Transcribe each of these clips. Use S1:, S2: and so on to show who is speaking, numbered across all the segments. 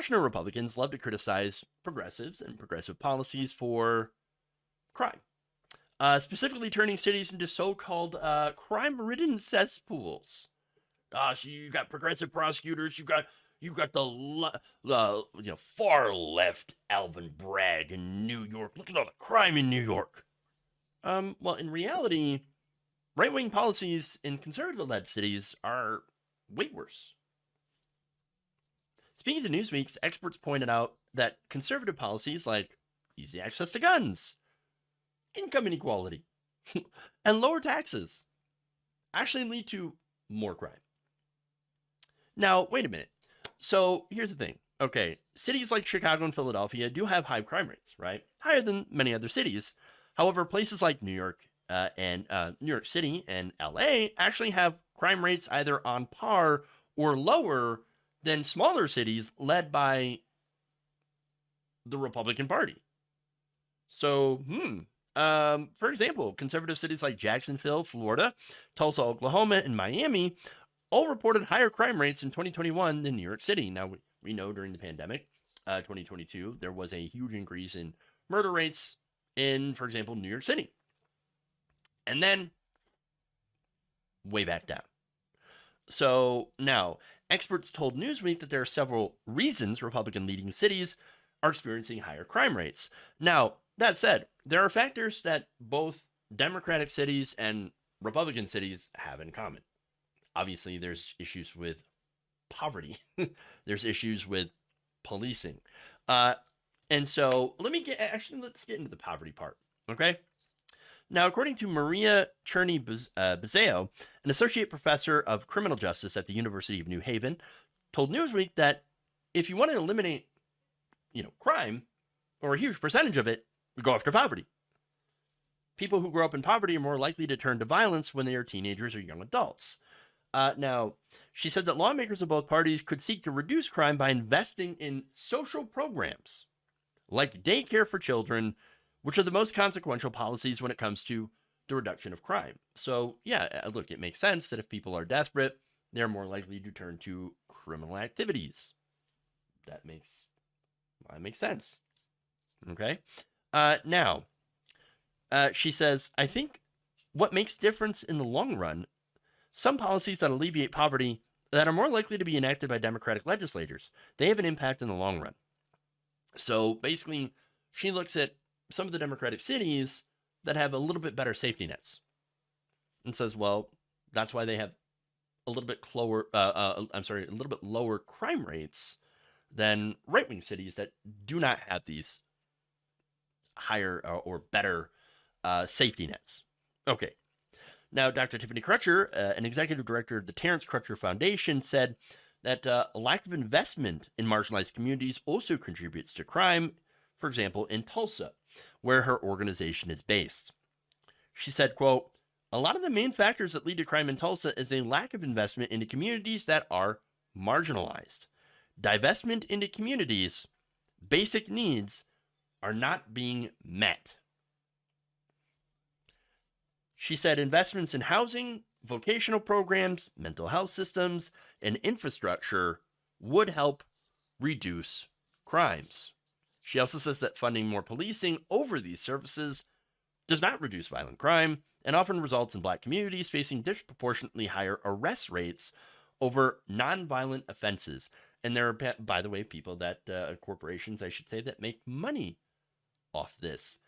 S1: National Republicans love to criticize progressives and progressive policies for crime, specifically turning cities into so-called crime-ridden cesspools. So you got progressive prosecutors, you got the far left Alvin Bragg in New York. Look at all the crime in New York. Well, in reality, right-wing policies in conservative-led cities are way worse. Speaking to Newsweek's, experts pointed out that conservative policies like easy access to guns, income inequality, and lower taxes actually lead to more crime. Now, wait a minute. So here's the thing. Okay, cities like Chicago and Philadelphia do have high crime rates, right? Higher than many other cities. However, places like New York and New York City and LA actually have crime rates either on par or lower than smaller cities led by the Republican Party. So, for example, conservative cities like Jacksonville, Florida, Tulsa, Oklahoma, and Miami all reported higher crime rates in 2021 than New York City. Now, we know during the pandemic, 2022, there was a huge increase in murder rates in, for example, New York City. And then way back down. So now, experts told Newsweek that there are several reasons Republican-leading cities are experiencing higher crime rates. Now, that said, there are factors that both Democratic cities and Republican cities have in common. Obviously, there's issues with poverty. There's issues with policing. And so let's get into the poverty part, okay? Now, according to Maria Cherney-Bezeo, an associate professor of criminal justice at the University of New Haven, told Newsweek that if you want to eliminate, crime, or a huge percentage of it, go after poverty. People who grow up in poverty are more likely to turn to violence when they are teenagers or young adults. Now, she said that lawmakers of both parties could seek to reduce crime by investing in social programs like daycare for children, which are the most consequential policies when it comes to the reduction of crime. So, yeah, look, it makes sense that if people are desperate, they're more likely to turn to criminal activities. That makes sense. Okay? Now, she says, I think what makes difference in the long run, some policies that alleviate poverty that are more likely to be enacted by Democratic legislators, they have an impact in the long run. So basically, she looks at some of the Democratic cities that have a little bit better safety nets and says, well, that's why they have a little bit lower crime rates than right-wing cities that do not have these higher or better safety nets. Okay. Now, Dr. Tiffany Crutcher, an executive director of the Terence Crutcher Foundation, said that a lack of investment in marginalized communities also contributes to crime, for example, in Tulsa, where her organization is based. She said, quote, a lot of the main factors that lead to crime in Tulsa is a lack of investment into communities that are marginalized. Divestment into communities, basic needs are not being met. She said investments in housing, vocational programs, mental health systems, and infrastructure would help reduce crimes. She also says that funding more policing over these services does not reduce violent crime and often results in Black communities facing disproportionately higher arrest rates over nonviolent offenses. And there are, by the way, people that, corporations, I should say, that make money off this.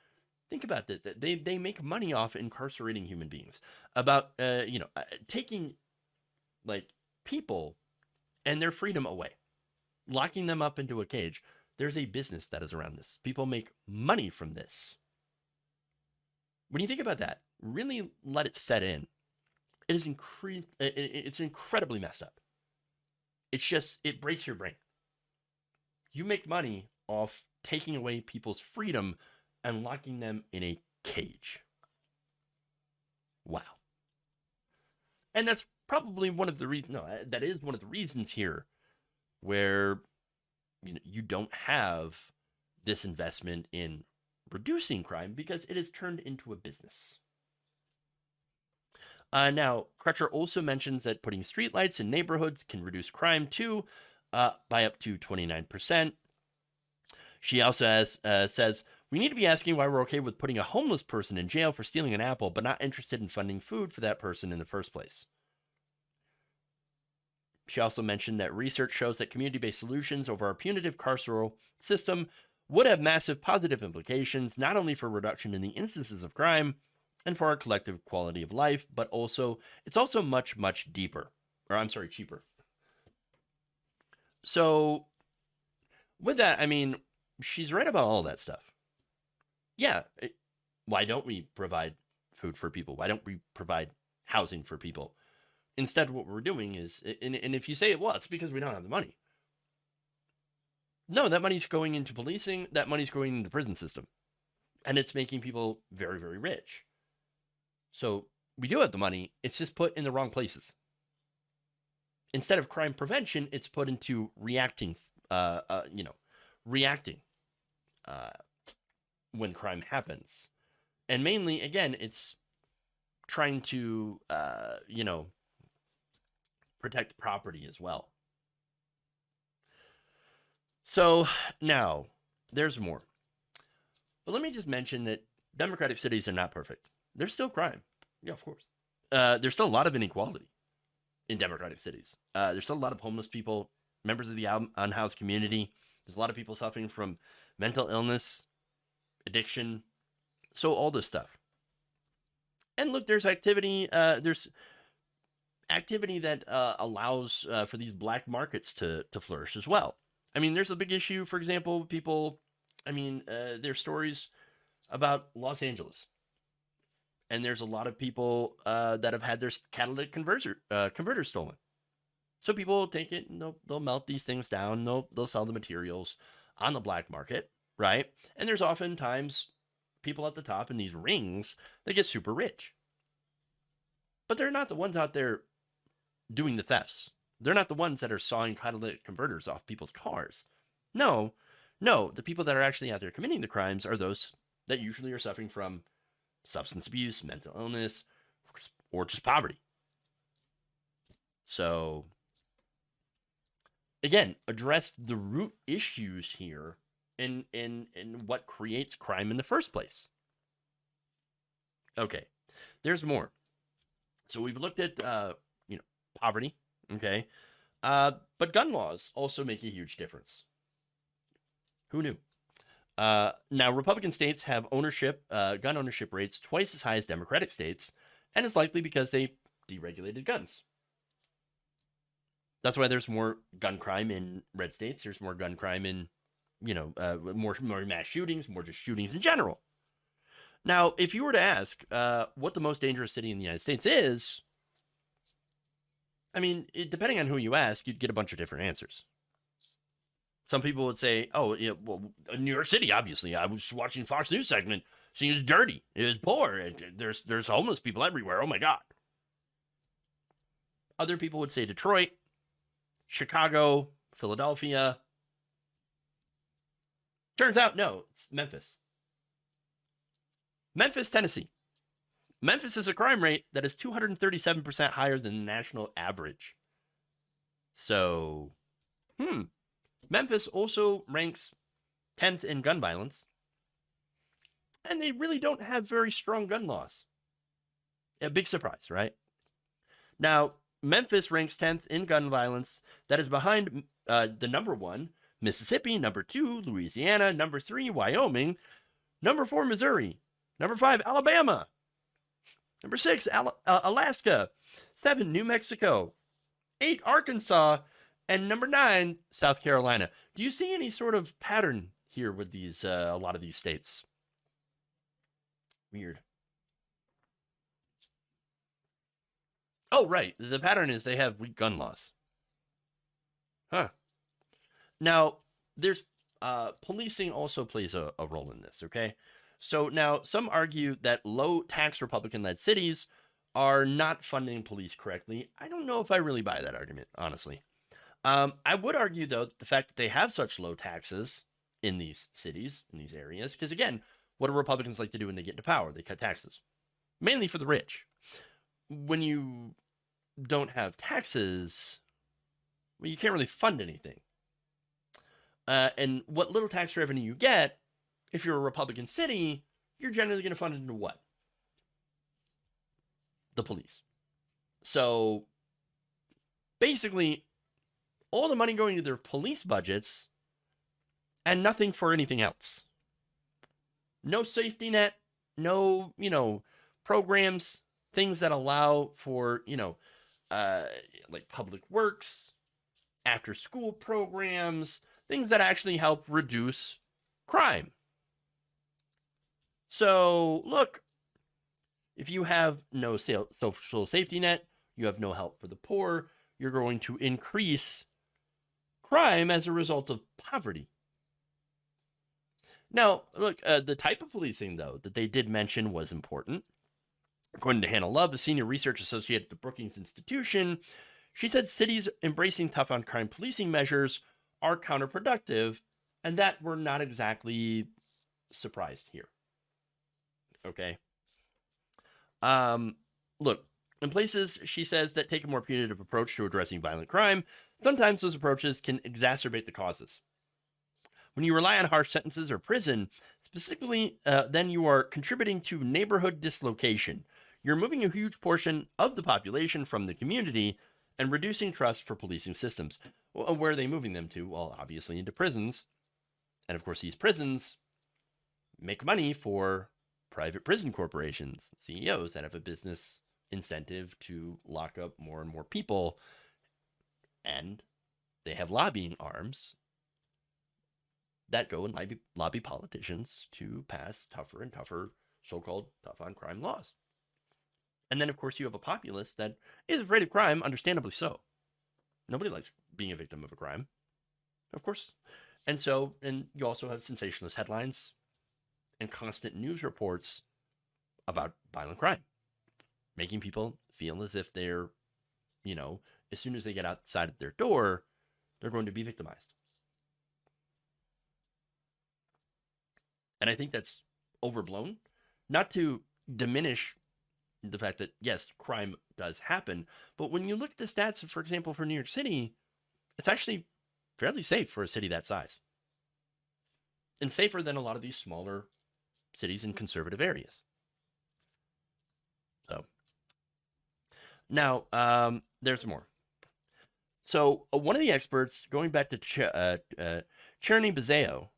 S1: Think about this. They make money off incarcerating human beings. About, taking, people and their freedom away. Locking them up into a cage. There's a business that is around this. People make money from this. When you think about that, really let it set in. It's incredibly messed up. It breaks your brain. You make money off taking away people's freedom and locking them in a cage. Wow. And that's probably one of the reasons, that is one of the reasons here where you don't have this investment in reducing crime because it has turned into a business. Now, Crutcher also mentions that putting streetlights in neighborhoods can reduce crime too. by up to 29%. She also says, we need to be asking why we're okay with putting a homeless person in jail for stealing an apple, but not interested in funding food for that person in the first place. She also mentioned that research shows that community-based solutions over our punitive carceral system would have massive positive implications, not only for reduction in the instances of crime and for our collective quality of life, but also, it's also much, much deeper. Or, I'm sorry, cheaper. So, with that, I mean, she's right about all that stuff. Yeah, why don't we provide food for people? Why don't we provide housing for people? Instead, what we're doing is, and if you say, well, it's because we don't have the money. No, that money's going into policing. That money's going into the prison system. And it's making people very, very rich. So we do have the money. It's just put in the wrong places. Instead of crime prevention, it's put into reacting, reacting when crime happens. And mainly, again, it's trying to, protect property as well. So now there's more. But let me just mention that democratic cities are not perfect. There's still crime. Yeah, of course. There's still a lot of inequality in democratic cities. There's still a lot of homeless people, members of the unhoused community. There's a lot of people suffering from mental illness, addiction, so all this stuff. And look, there's activity. There's activity that allows for these black markets to flourish as well. I mean, there's a big issue, for example, people, there's stories about Los Angeles. And there's a lot of people that have had their catalytic converters stolen. So people take it and they'll melt these things down. They'll sell the materials on the black market, right? And there's oftentimes people at the top in these rings that get super rich. But they're not the ones out there doing the thefts. They're not the ones that are sawing catalytic converters off people's cars. No, the people that are actually out there committing the crimes are those that usually are suffering from substance abuse, mental illness, or just poverty. So, again, address the root issues here and what creates crime in the first place. Okay, there's more. So we've looked at, poverty, okay? But gun laws also make a huge difference. Who knew? Now, Republican states have gun ownership rates twice as high as Democratic states, and it's likely because they deregulated guns. That's why there's more gun crime in red states. There's more gun crime in, more mass shootings, more just shootings in general. Now, if you were to ask what the most dangerous city in the United States is, depending on who you ask, you'd get a bunch of different answers. Some people would say, New York City, obviously. I was watching Fox News segment, seeing it was dirty. It was poor. There's homeless people everywhere. Oh, my God. Other people would say Detroit, Chicago, Philadelphia. Turns out, no, it's Memphis. Memphis, Tennessee. Memphis is a crime rate that is 237% higher than the national average. So, Memphis also ranks 10th in gun violence. And they really don't have very strong gun laws. A big surprise, right? Now, Memphis ranks 10th in gun violence. That is behind the number 1, Mississippi, number 2, Louisiana, number 3, Wyoming, number 4, Missouri, number 5, Alabama, number 6, Alaska, 7, New Mexico, 8, Arkansas, and number 9, South Carolina. Do you see any sort of pattern here with these a lot of these states? Weird. Oh, right. The pattern is they have weak gun laws. Huh. Now, there's policing also plays a role in this, okay? So now some argue that low tax Republican-led cities are not funding police correctly. I don't know if I really buy that argument, honestly. I would argue, though, that the fact that they have such low taxes in these cities, in these areas, because again, what do Republicans like to do when they get into power? They cut taxes, mainly for the rich. When you don't have taxes, well, you can't really fund anything. And what little tax revenue you get, if you're a Republican city, you're generally going to fund it into what? The police. So basically, all the money going to their police budgets and nothing for anything else. No safety net, no, programs, things that allow for, like public works, after school programs, things that actually help reduce crime. So, look, if you have no social safety net, you have no help for the poor, you're going to increase crime as a result of poverty. Now, look, the type of policing, though, that they did mention was important. According to Hannah Love, a senior research associate at the Brookings Institution, she said cities embracing tough on crime policing measures are counterproductive, and that we're not exactly surprised here. Okay. Look, in places, she says, that take a more punitive approach to addressing violent crime, sometimes those approaches can exacerbate the causes. When you rely on harsh sentences or prison, specifically, then you are contributing to neighborhood dislocation. You're moving a huge portion of the population from the community and reducing trust for policing systems. Well, where are they moving them to? Well, obviously into prisons. And of course, these prisons make money for private prison corporations, CEOs that have a business incentive to lock up more and more people. And they have lobbying arms that go and lobby politicians to pass tougher and tougher so-called tough on crime laws. And then, of course, you have a populace that is afraid of crime, understandably so. Nobody likes being a victim of a crime, of course. And you also have sensationalist headlines and constant news reports about violent crime, making people feel as if they're, as soon as they get outside of their door, they're going to be victimized. And I think that's overblown, not to diminish the fact that, yes, crime does happen. But when you look at the stats, for example, for New York City, it's actually fairly safe for a city that size. And safer than a lot of these smaller cities in conservative areas. So, now, there's more. So, one of the experts, going back to Cherny Bezeo,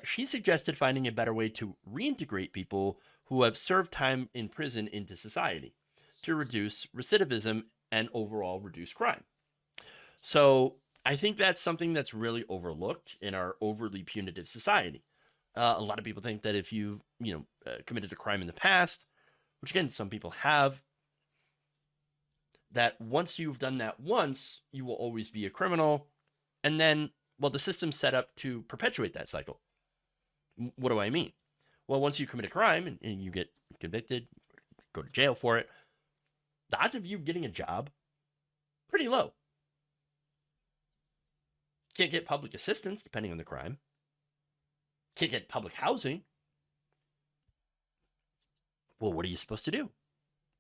S1: she suggested finding a better way to reintegrate people who have served time in prison into society to reduce recidivism and overall reduce crime. So I think that's something that's really overlooked in our overly punitive society. A lot of people think that if you've committed a crime in the past, which again some people have, that once you've done that once, you will always be a criminal, and then, well, the system's set up to perpetuate that cycle. What do I mean? Well, once you commit a crime and you get convicted, go to jail for it, the odds of you getting a job, pretty low. Can't get public assistance, depending on the crime. Can't get public housing. Well, what are you supposed to do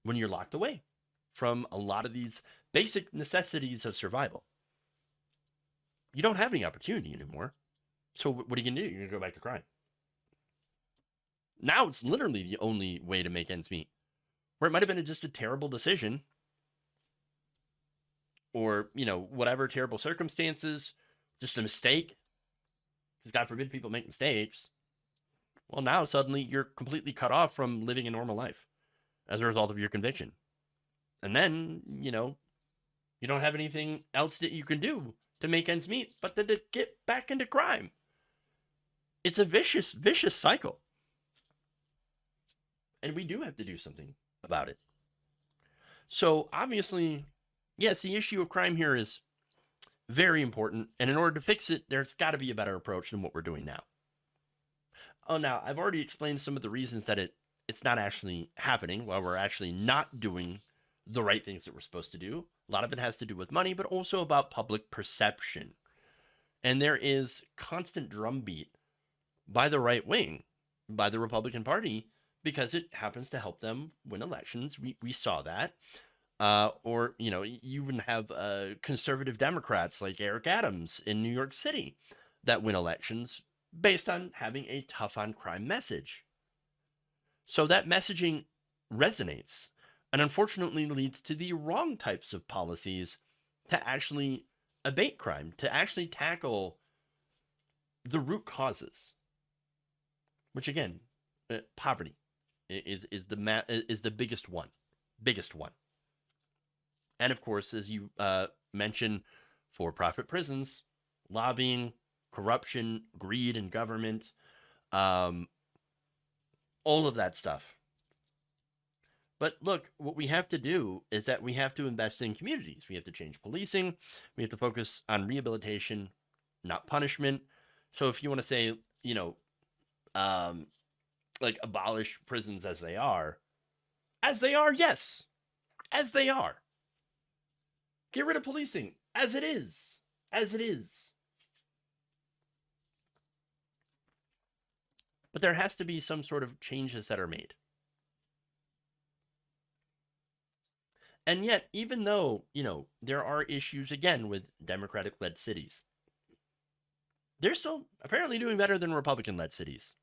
S1: when you're locked away from a lot of these basic necessities of survival? You don't have any opportunity anymore. So what are you going to do? You're going to go back to crime. Now it's literally the only way to make ends meet. Where it might have been just a terrible decision, or, whatever terrible circumstances, just a mistake, because God forbid people make mistakes. Well, now suddenly you're completely cut off from living a normal life as a result of your conviction. And then, you don't have anything else that you can do to make ends meet but to get back into crime. It's a vicious, vicious cycle. And we do have to do something about it. So obviously, yes, the issue of crime here is very important. And in order to fix it, there's got to be a better approach than what we're doing now. Oh, now, I've already explained some of the reasons that it's not actually happening, while we're actually not doing the right things that we're supposed to do. A lot of it has to do with money, but also about public perception. And there is constant drumbeat by the right wing, by the Republican Party, because it happens to help them win elections. We saw that. Or, you even have conservative Democrats like Eric Adams in New York City that win elections based on having a tough on crime message. So that messaging resonates and unfortunately leads to the wrong types of policies to actually abate crime, to actually tackle the root causes, which again, poverty is the biggest one. And of course, as you mentioned, for-profit prisons, lobbying, corruption, greed in government, all of that stuff. But look, what we have to do is that we have to invest in communities. We have to change policing. We have to focus on rehabilitation, not punishment. So if you want to say, like abolish prisons as they are, yes, as they are. Get rid of policing as it is. But there has to be some sort of changes that are made. And yet, even though, there are issues again with Democratic-led cities, they're still apparently doing better than Republican-led cities.